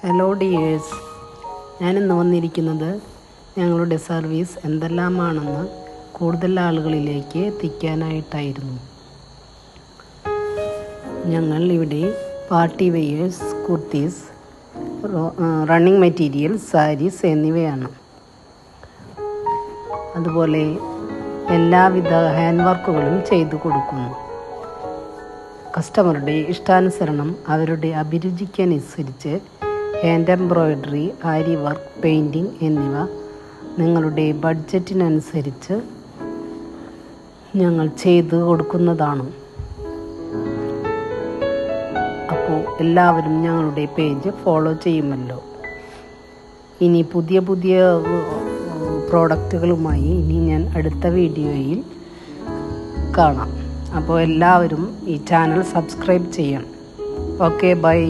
Hello dears, ഞാനിന്ന് വന്നിരിക്കുന്നത് ഞങ്ങളുടെ സർവീസ് എന്തെല്ലാമാണെന്ന് കൂടുതൽ ആളുകളിലേക്ക് എത്തിക്കാനായിട്ടായിരുന്നു. ഞങ്ങൾ ഇവിടെ party wears, kurtis, running materials, saris എന്നിവയാണ്. അതുപോലെ എല്ലാവിധ ഹാൻഡ് വർക്കുകളും ചെയ്തു കൊടുക്കുന്നു. കസ്റ്റമറുടെ ഇഷ്ടാനുസരണം അവരുടെ അഭിരുചിക്കനുസരിച്ച് ഹാൻഡ് എംബ്രോയ്ഡറി, ആരി വർക്ക്, പെയിൻറ്റിങ് എന്നിവ നിങ്ങളുടെ ബഡ്ജറ്റിനനുസരിച്ച് ഞങ്ങൾ ചെയ്തു കൊടുക്കുന്നതാണ്. അപ്പോൾ എല്ലാവരും ഞങ്ങളുടെ പേജ് ഫോളോ ചെയ്യുമല്ലോ. ഇനി പുതിയ പ്രോഡക്റ്റുകളുമായി ഞാൻ അടുത്ത വീഡിയോയിൽ കാണാം. അപ്പോൾ എല്ലാവരും ഈ ചാനൽ സബ്സ്ക്രൈബ് ചെയ്യണം. Okay, by.